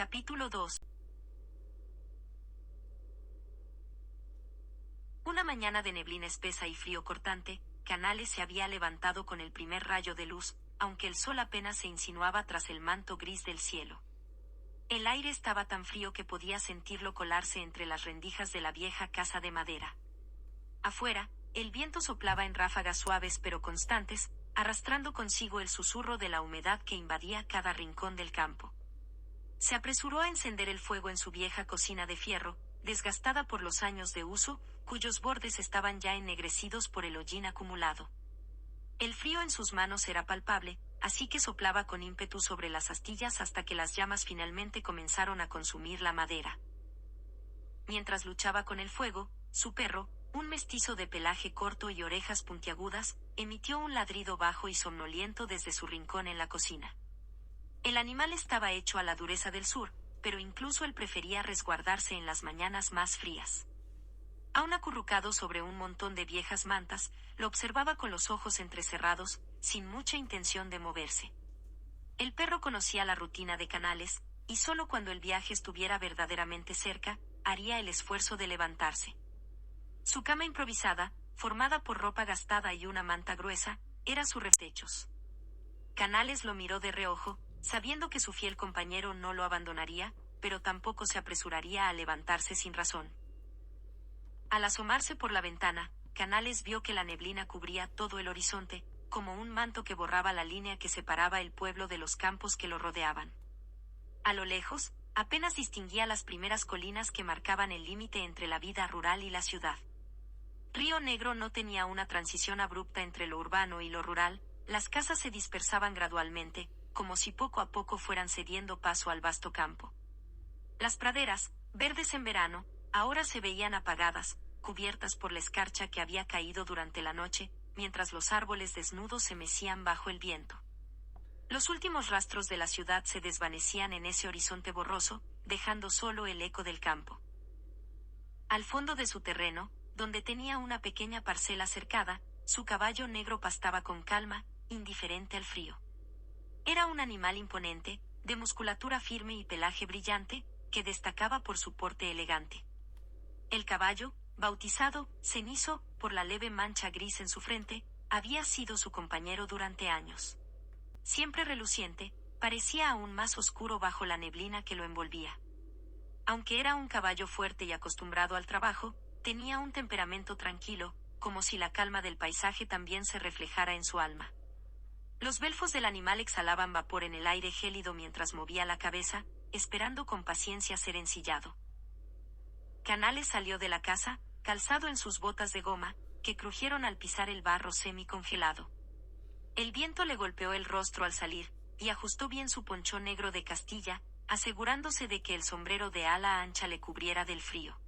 Capítulo 2. Una mañana de neblina espesa y frío cortante, Canales se había levantado con el primer rayo de luz, aunque el sol apenas se insinuaba tras el manto gris del cielo. El aire estaba tan frío que podía sentirlo colarse entre las rendijas de la vieja casa de madera. Afuera, el viento soplaba en ráfagas suaves pero constantes, arrastrando consigo el susurro de la humedad que invadía cada rincón del campo. Se apresuró a encender el fuego en su vieja cocina de fierro, desgastada por los años de uso, cuyos bordes estaban ya ennegrecidos por el hollín acumulado. El frío en sus manos era palpable, así que soplaba con ímpetu sobre las astillas hasta que las llamas finalmente comenzaron a consumir la madera. Mientras luchaba con el fuego, su perro, un mestizo de pelaje corto y orejas puntiagudas, emitió un ladrido bajo y somnoliento desde su rincón en la cocina. El animal estaba hecho a la dureza del sur, pero incluso él prefería resguardarse en las mañanas más frías. Aún acurrucado sobre un montón de viejas mantas, lo observaba con los ojos entrecerrados, sin mucha intención de moverse. El perro conocía la rutina de Canales, y solo cuando el viaje estuviera verdaderamente cerca, haría el esfuerzo de levantarse. Su cama improvisada, formada por ropa gastada y una manta gruesa, era su refugio. Canales lo miró de reojo, sabiendo que su fiel compañero no lo abandonaría, pero tampoco se apresuraría a levantarse sin razón. Al asomarse por la ventana, Canales vio que la neblina cubría todo el horizonte, como un manto que borraba la línea que separaba el pueblo de los campos que lo rodeaban. A lo lejos, apenas distinguía las primeras colinas que marcaban el límite entre la vida rural y la ciudad. Río Negro no tenía una transición abrupta entre lo urbano y lo rural, las casas se dispersaban gradualmente, como si poco a poco fueran cediendo paso al vasto campo. Las praderas, verdes en verano, ahora se veían apagadas, cubiertas por la escarcha que había caído durante la noche, mientras los árboles desnudos se mecían bajo el viento. Los últimos rastros de la ciudad se desvanecían en ese horizonte borroso, dejando solo el eco del campo. Al fondo de su terreno, donde tenía una pequeña parcela cercada, su caballo negro pastaba con calma, indiferente al frío. Era un animal imponente, de musculatura firme y pelaje brillante, que destacaba por su porte elegante. El caballo, bautizado Cenizo por la leve mancha gris en su frente, había sido su compañero durante años. Siempre reluciente, parecía aún más oscuro bajo la neblina que lo envolvía. Aunque era un caballo fuerte y acostumbrado al trabajo, tenía un temperamento tranquilo, como si la calma del paisaje también se reflejara en su alma. Los belfos del animal exhalaban vapor en el aire gélido mientras movía la cabeza, esperando con paciencia ser ensillado. Canales salió de la casa, calzado en sus botas de goma, que crujieron al pisar el barro semicongelado. El viento le golpeó el rostro al salir, y ajustó bien su poncho negro de Castilla, asegurándose de que el sombrero de ala ancha le cubriera del frío.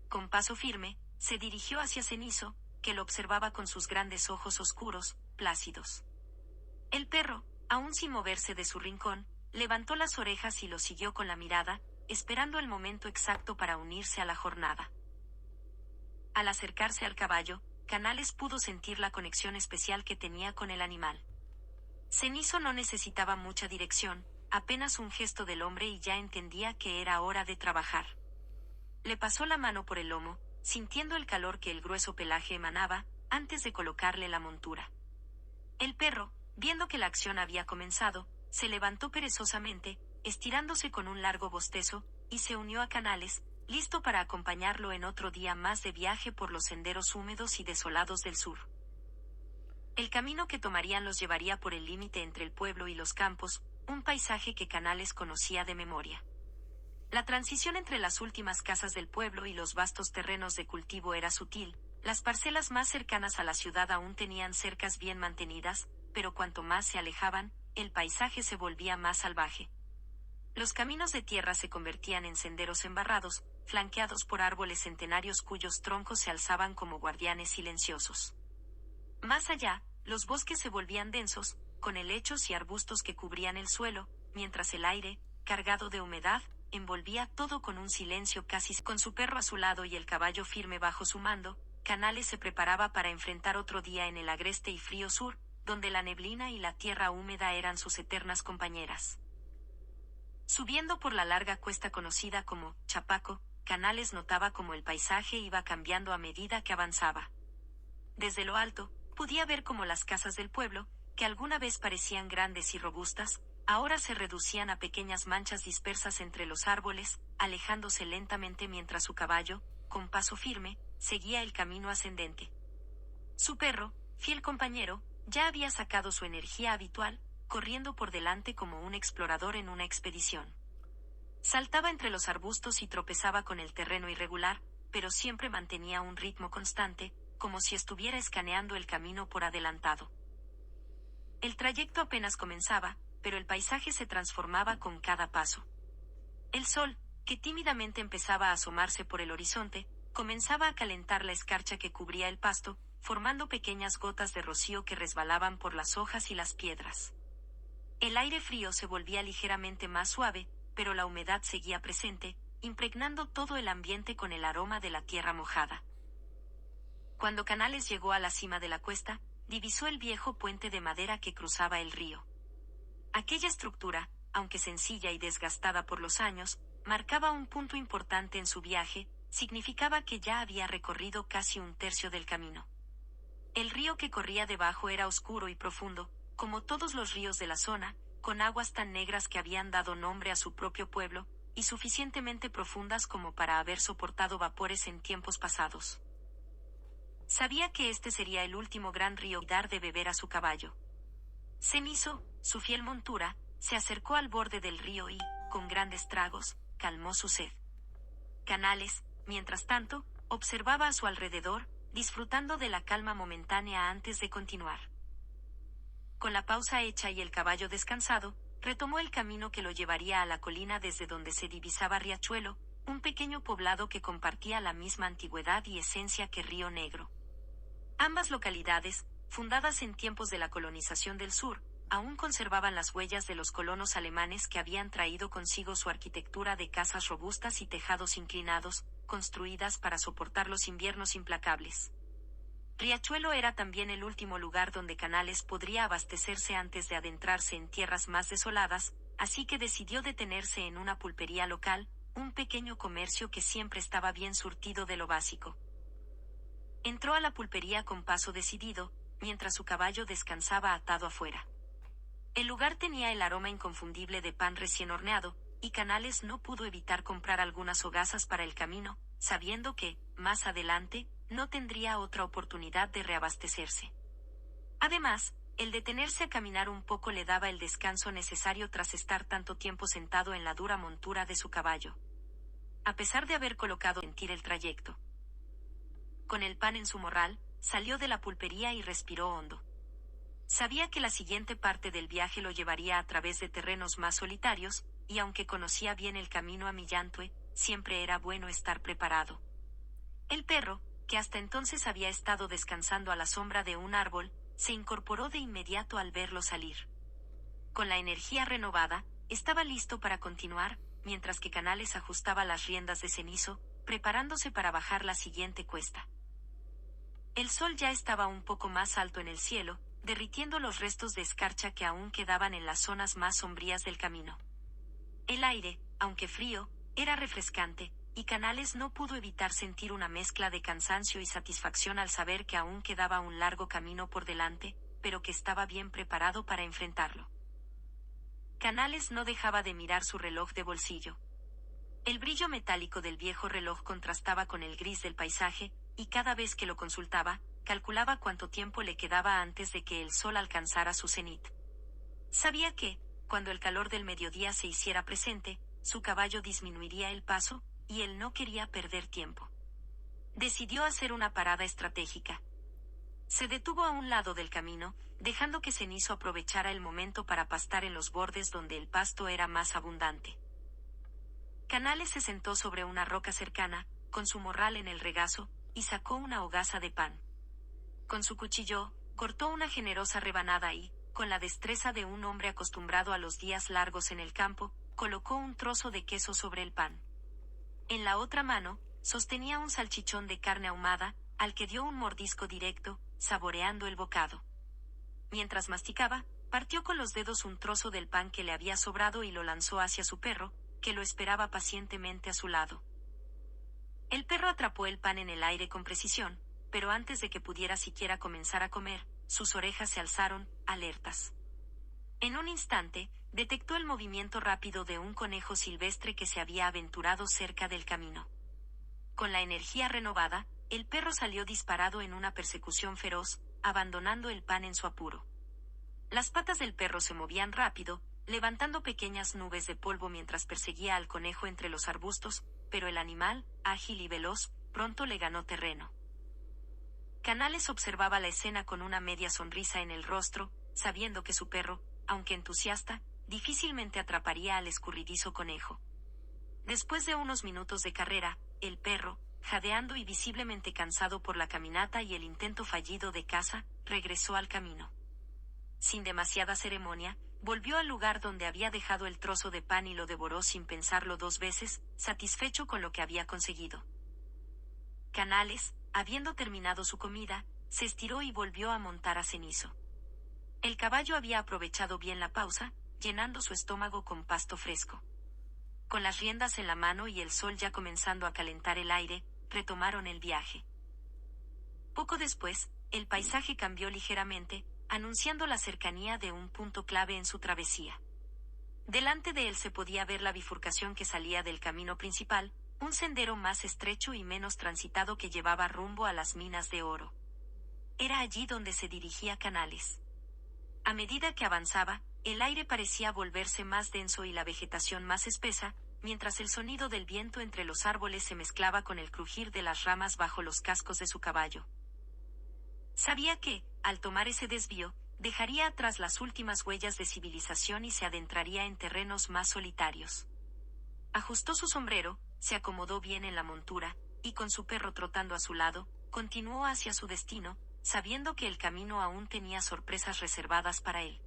Con paso firme, se dirigió hacia Cenizo, que lo observaba con sus grandes ojos oscuros, plácidos. El perro, aún sin moverse de su rincón, levantó las orejas y lo siguió con la mirada, esperando el momento exacto para unirse a la jornada. Al acercarse al caballo, Canales pudo sentir la conexión especial que tenía con el animal. Cenizo no necesitaba mucha dirección, apenas un gesto del hombre y ya entendía que era hora de trabajar. Le pasó la mano por el lomo, sintiendo el calor que el grueso pelaje emanaba, antes de colocarle la montura. El perro, viendo que la acción había comenzado, se levantó perezosamente, estirándose con un largo bostezo, y se unió a Canales, listo para acompañarlo en otro día más de viaje por los senderos húmedos y desolados del sur. El camino que tomarían los llevaría por el límite entre el pueblo y los campos, un paisaje que Canales conocía de memoria. La transición entre las últimas casas del pueblo y los vastos terrenos de cultivo era sutil, las parcelas más cercanas a la ciudad aún tenían cercas bien mantenidas, pero cuanto más se alejaban, el paisaje se volvía más salvaje. Los caminos de tierra se convertían en senderos embarrados, flanqueados por árboles centenarios cuyos troncos se alzaban como guardianes silenciosos. Más allá, los bosques se volvían densos, con helechos y arbustos que cubrían el suelo, mientras el aire, cargado de humedad, envolvía todo con un silencio casi. Con su perro a su lado y el caballo firme bajo su mando, Canales se preparaba para enfrentar otro día en el agreste y frío sur, donde la neblina y la tierra húmeda eran sus eternas compañeras. Subiendo por la larga cuesta conocida como Chapaco, Canales notaba cómo el paisaje iba cambiando a medida que avanzaba. Desde lo alto, podía ver cómo las casas del pueblo, que alguna vez parecían grandes y robustas, ahora se reducían a pequeñas manchas dispersas entre los árboles, alejándose lentamente mientras su caballo, con paso firme, seguía el camino ascendente. Su perro, fiel compañero, ya había sacado su energía habitual, corriendo por delante como un explorador en una expedición. Saltaba entre los arbustos y tropezaba con el terreno irregular, pero siempre mantenía un ritmo constante, como si estuviera escaneando el camino por adelantado. El trayecto apenas comenzaba, pero el paisaje se transformaba con cada paso. El sol, que tímidamente empezaba a asomarse por el horizonte, comenzaba a calentar la escarcha que cubría el pasto, formando pequeñas gotas de rocío que resbalaban por las hojas y las piedras. El aire frío se volvía ligeramente más suave, pero la humedad seguía presente, impregnando todo el ambiente con el aroma de la tierra mojada. Cuando Canales llegó a la cima de la cuesta, divisó el viejo puente de madera que cruzaba el río. Aquella estructura, aunque sencilla y desgastada por los años, marcaba un punto importante en su viaje, significaba que ya había recorrido casi un tercio del camino. El río que corría debajo era oscuro y profundo, como todos los ríos de la zona, con aguas tan negras que habían dado nombre a su propio pueblo, y suficientemente profundas como para haber soportado vapores en tiempos pasados. Sabía que este sería el último gran río y dar de beber a su caballo. Cenizo, su fiel montura, se acercó al borde del río y, con grandes tragos, calmó su sed. Canales, mientras tanto, observaba a su alrededor, disfrutando de la calma momentánea antes de continuar. Con la pausa hecha y el caballo descansado, retomó el camino que lo llevaría a la colina desde donde se divisaba Riachuelo, un pequeño poblado que compartía la misma antigüedad y esencia que Río Negro. Ambas localidades, fundadas en tiempos de la colonización del sur, aún conservaban las huellas de los colonos alemanes que habían traído consigo su arquitectura de casas robustas y tejados inclinados, construidas para soportar los inviernos implacables. Riachuelo era también el último lugar donde Canales podría abastecerse antes de adentrarse en tierras más desoladas, así que decidió detenerse en una pulpería local, un pequeño comercio que siempre estaba bien surtido de lo básico. Entró a la pulpería con paso decidido, mientras su caballo descansaba atado afuera. El lugar tenía el aroma inconfundible de pan recién horneado, y Canales no pudo evitar comprar algunas hogazas para el camino, sabiendo que, más adelante, no tendría otra oportunidad de reabastecerse. Además, el detenerse a caminar un poco le daba el descanso necesario tras estar tanto tiempo sentado en la dura montura de su caballo. A pesar de haber colocado sentir el trayecto. Con el pan en su morral, salió de la pulpería y respiró hondo. Sabía que la siguiente parte del viaje lo llevaría a través de terrenos más solitarios, y aunque conocía bien el camino a Millantue, siempre era bueno estar preparado. El perro, que hasta entonces había estado descansando a la sombra de un árbol, se incorporó de inmediato al verlo salir. Con la energía renovada, estaba listo para continuar, mientras que Canales ajustaba las riendas de Cenizo, preparándose para bajar la siguiente cuesta. El sol ya estaba un poco más alto en el cielo, derritiendo los restos de escarcha que aún quedaban en las zonas más sombrías del camino. El aire, aunque frío, era refrescante, y Canales no pudo evitar sentir una mezcla de cansancio y satisfacción al saber que aún quedaba un largo camino por delante, pero que estaba bien preparado para enfrentarlo. Canales no dejaba de mirar su reloj de bolsillo. El brillo metálico del viejo reloj contrastaba con el gris del paisaje, y cada vez que lo consultaba, calculaba cuánto tiempo le quedaba antes de que el sol alcanzara su cenit. Sabía que, cuando el calor del mediodía se hiciera presente, su caballo disminuiría el paso, y él no quería perder tiempo. Decidió hacer una parada estratégica. Se detuvo a un lado del camino, dejando que Cenizo aprovechara el momento para pastar en los bordes donde el pasto era más abundante. Canales se sentó sobre una roca cercana, con su morral en el regazo, y sacó una hogaza de pan. Con su cuchillo, cortó una generosa rebanada y, con la destreza de un hombre acostumbrado a los días largos en el campo, colocó un trozo de queso sobre el pan. En la otra mano, sostenía un salchichón de carne ahumada, al que dio un mordisco directo, saboreando el bocado. Mientras masticaba, Partió con los dedos un trozo del pan que le había sobrado y lo lanzó hacia su perro, que lo esperaba pacientemente a su lado. El perro atrapó el pan en el aire con precisión, pero antes de que pudiera siquiera comenzar a comer, sus orejas se alzaron, alertas. En un instante, detectó el movimiento rápido de un conejo silvestre que se había aventurado cerca del camino. Con la energía renovada, el perro salió disparado en una persecución feroz, abandonando el pan en su apuro. Las patas del perro se movían rápido, levantando pequeñas nubes de polvo mientras perseguía al conejo entre los arbustos, pero el animal, ágil y veloz, pronto le ganó terreno. Canales observaba la escena con una media sonrisa en el rostro, sabiendo que su perro, aunque entusiasta, difícilmente atraparía al escurridizo conejo. Después de unos minutos de carrera, el perro, jadeando y visiblemente cansado por la caminata y el intento fallido de caza, regresó al camino. Sin demasiada ceremonia, volvió al lugar donde había dejado el trozo de pan y lo devoró sin pensarlo dos veces, satisfecho con lo que había conseguido. Canales, habiendo terminado su comida, se estiró y volvió a montar a Cenizo. El caballo había aprovechado bien la pausa, llenando su estómago con pasto fresco. Con las riendas en la mano y el sol ya comenzando a calentar el aire, retomaron el viaje. Poco después, el paisaje cambió ligeramente, anunciando la cercanía de un punto clave en su travesía. Delante de él se podía ver la bifurcación que salía del camino principal, un sendero más estrecho y menos transitado que llevaba rumbo a las minas de oro. Era allí donde se dirigía Canales. A medida que avanzaba, el aire parecía volverse más denso y la vegetación más espesa, mientras el sonido del viento entre los árboles se mezclaba con el crujir de las ramas bajo los cascos de su caballo. Sabía que, al tomar ese desvío, dejaría atrás las últimas huellas de civilización y se adentraría en terrenos más solitarios. Ajustó su sombrero, se acomodó bien en la montura, y con su perro trotando a su lado, continuó hacia su destino, sabiendo que el camino aún tenía sorpresas reservadas para él.